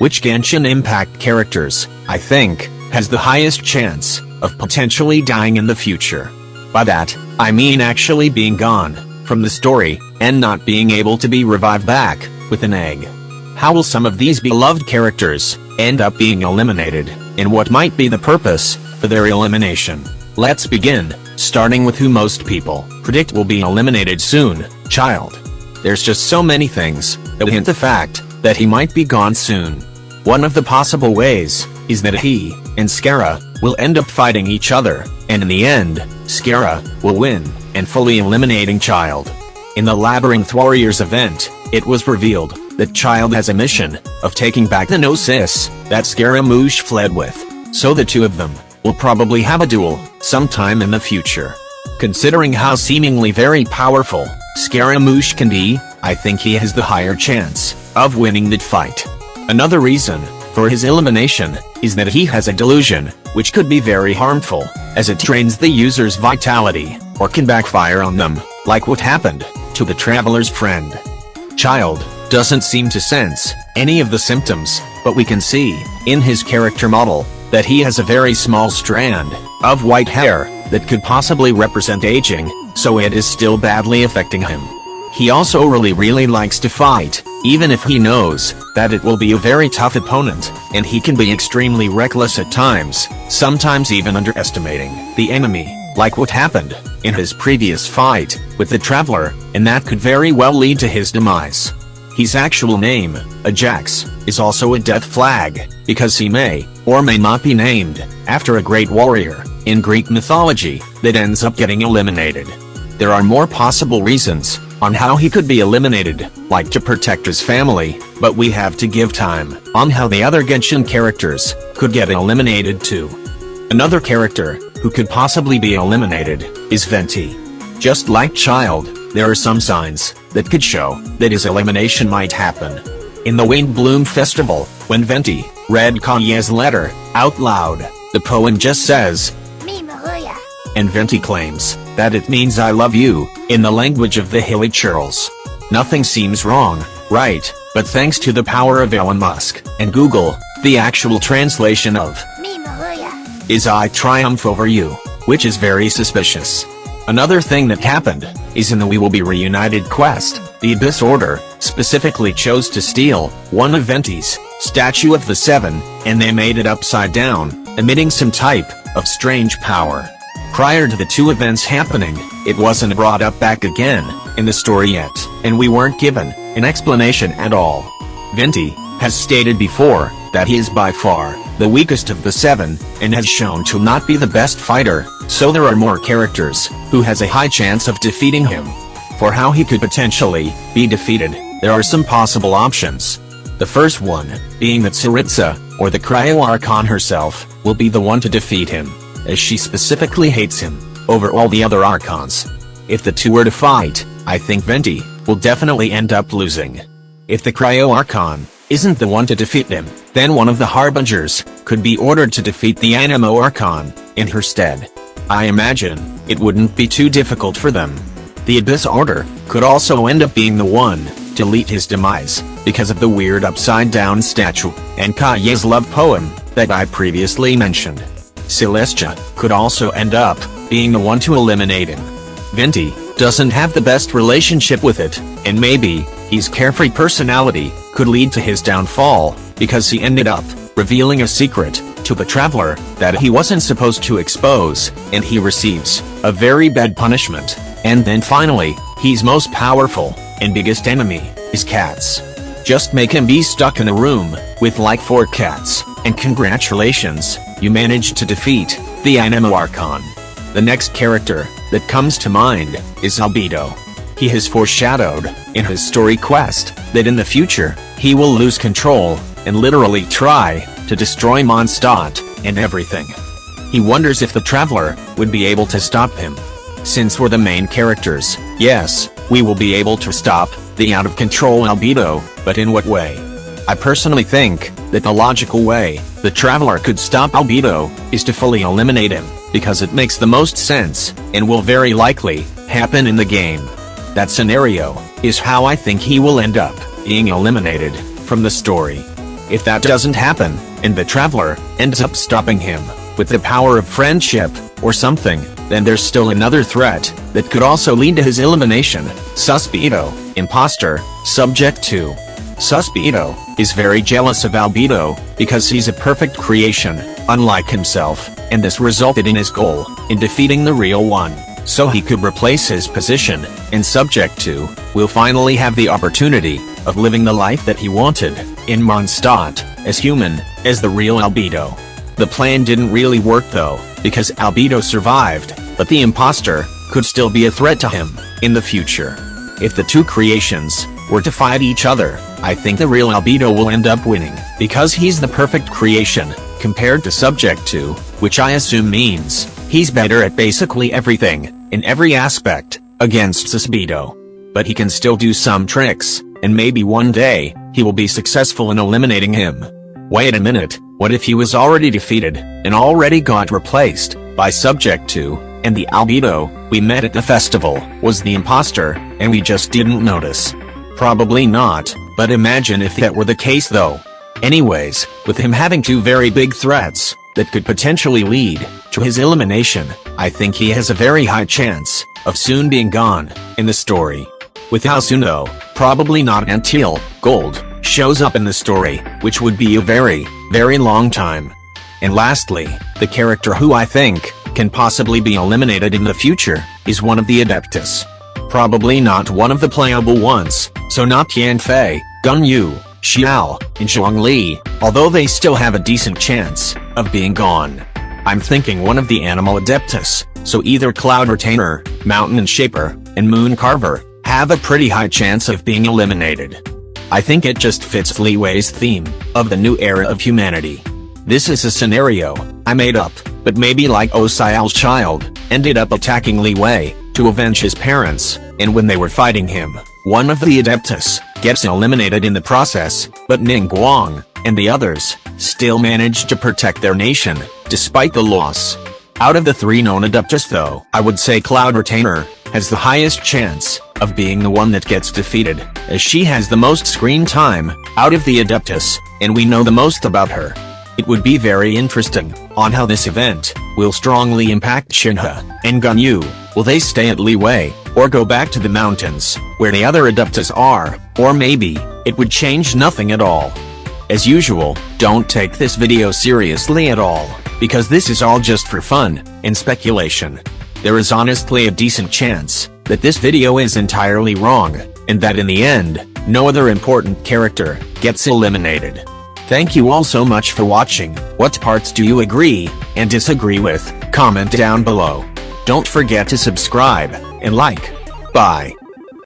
which Genshin Impact characters, I think, has the highest chance of potentially dying in the future. By that, I mean actually being gone from the story, and not being able to be revived back with an egg. How will some of these beloved characters end up being eliminated, and what might be the purpose for their elimination? Let's begin, starting with who most people predict will be eliminated soon, Childe. There's just so many things that hint the fact that he might be gone soon. One of the possible ways is that he and Scara will end up fighting each other, and in the end, Scara will win, and fully eliminating Childe. In the Labyrinth Warriors event, it was revealed that Childe has a mission of taking back the Gnosis that Scaramouche fled with, so the two of them will probably have a duel sometime in the future. Considering how seemingly very powerful Scaramouche can be, I think he has the higher chance of winning that fight. Another reason for his elimination is that he has a delusion, which could be very harmful, as it drains the user's vitality, or can backfire on them, like what happened to the Traveler's friend. Childe doesn't seem to sense any of the symptoms, but we can see, in his character model, that he has a very small strand of white hair that could possibly represent aging, so it is still badly affecting him. He also really likes to fight, even if he knows that it will be a very tough opponent, and he can be extremely reckless at times, sometimes even underestimating the enemy, like what happened in his previous fight with the Traveler, and that could very well lead to his demise. His actual name, Ajax, is also a death flag, because he may or may not be named after a great warrior in Greek mythology that ends up getting eliminated. There are more possible reasons on how he could be eliminated, like to protect his family, but we have to give time on how the other Genshin characters could get eliminated too. Another character who could possibly be eliminated is Venti. Just like Childe, there are some signs that could show that his elimination might happen. In the Wind Bloom Festival, when Venti read Kanye's letter out loud, the poem just says, and Venti claims that it means I love you, in the language of the Hilly Churls. Nothing seems wrong, right? But thanks to the power of Elon Musk and Google, the actual translation of is I triumph over you, which is very suspicious. Another thing that happened is in the We Will Be Reunited quest, the Abyss Order specifically chose to steal one of Venti's Statue of the Seven, and they made it upside down, emitting some type of strange power. Prior to the two events happening, it wasn't brought up back again in the story yet, and we weren't given an explanation at all. Venti has stated before that he is by far the weakest of the seven, and has shown to not be the best fighter, so there are more characters who has a high chance of defeating him. For how he could potentially be defeated, there are some possible options. The first one being that Tsaritsa, or the Cryo Archon herself, will be the one to defeat him, as she specifically hates him over all the other Archons. If the two were to fight, I think Venti will definitely end up losing. If the Cryo Archon isn't the one to defeat him, then one of the Harbingers could be ordered to defeat the Anemo Archon in her stead. I imagine it wouldn't be too difficult for them. The Abyss Order could also end up being the one to lead his demise, because of the weird upside-down statue and Kanye's love poem that I previously mentioned. Celestia could also end up being the one to eliminate him. Venti doesn't have the best relationship with it, and maybe his carefree personality could lead to his downfall, because he ended up revealing a secret to the Traveler that he wasn't supposed to expose, and he receives a very bad punishment. And then finally, his most powerful and biggest enemy is cats. Just make him be stuck in a room with like 4 cats, and congratulations, you managed to defeat the Anemo Archon. The next character that comes to mind is Alberdo. He has foreshadowed in his story quest that in the future, he will lose control and literally try to destroy Mondstadt and everything. He wonders if the Traveler would be able to stop him. Since we're the main characters, yes, we will be able to stop the out-of-control Alberdo, but in what way? I personally think that the logical way the Traveler could stop Alberdo is to fully eliminate him, because it makes the most sense, and will very likely happen in the game. That scenario is how I think he will end up being eliminated from the story. If that doesn't happen, and the traveler ends up stopping him with the power of friendship or something, then there's still another threat that could also lead to his elimination. Suspito, imposter, subject to. Suspito is very jealous of Alberdo because he's a perfect creation, unlike himself, and this resulted in his goal in defeating the real one, so he could replace his position, and subject to will finally have the opportunity of living the life that he wanted in Mondstadt, as human as the real Alberdo. The plan didn't really work though, because Alberdo survived, but the imposter could still be a threat to him in the future. If the two creations were to fight each other, I think the real Alberdo will end up winning, because he's the perfect creation, compared to subject to, which I assume means he's better at basically everything, in every aspect, against Suspito. But he can still do some tricks, and maybe one day, he will be successful in eliminating him. Wait a minute, what if he was already defeated, and already got replaced by subject to, and the Alberdo we met at the festival was the imposter, and we just didn't notice? Probably not, but imagine if that were the case though. Anyways, with him having two very big threats that could potentially lead to his elimination, I think he has a very high chance of soon being gone in the story. With how soon though, probably not until Gold shows up in the story, which would be a very, very long time. And lastly, the character who I think can possibly be eliminated in the future is one of the Adeptus. Probably not one of the playable ones, so not Yanfei, Gunyu, Xiao, and Zhongli, although they still have a decent chance of being gone. I'm thinking one of the animal Adeptus, so either Cloud Retainer, Mountain Shaper, and Moon Carver have a pretty high chance of being eliminated. I think it just fits Li Wei's theme of the new era of humanity. This is a scenario I made up, but maybe like Osial's child ended up attacking Li Wei to avenge his parents, and when they were fighting him, one of the Adeptus gets eliminated in the process, but Ningguang and the others still managed to protect their nation despite the loss. Out of the three known Adeptus though, I would say Cloud Retainer has the highest chance of being the one that gets defeated, as she has the most screen time out of the Adeptus, and we know the most about her. It would be very interesting on how this event will strongly impact Shinha and Gunyu. Will they stay at Li Wei, or go back to the mountains, where the other Adeptus are, or maybe it would change nothing at all. As usual, don't take this video seriously at all, because this is all just for fun and speculation. There is honestly a decent chance that this video is entirely wrong, and that in the end, no other important character gets eliminated. Thank you all so much for watching. What parts do you agree and disagree with? Comment down below. Don't forget to subscribe and like. Bye.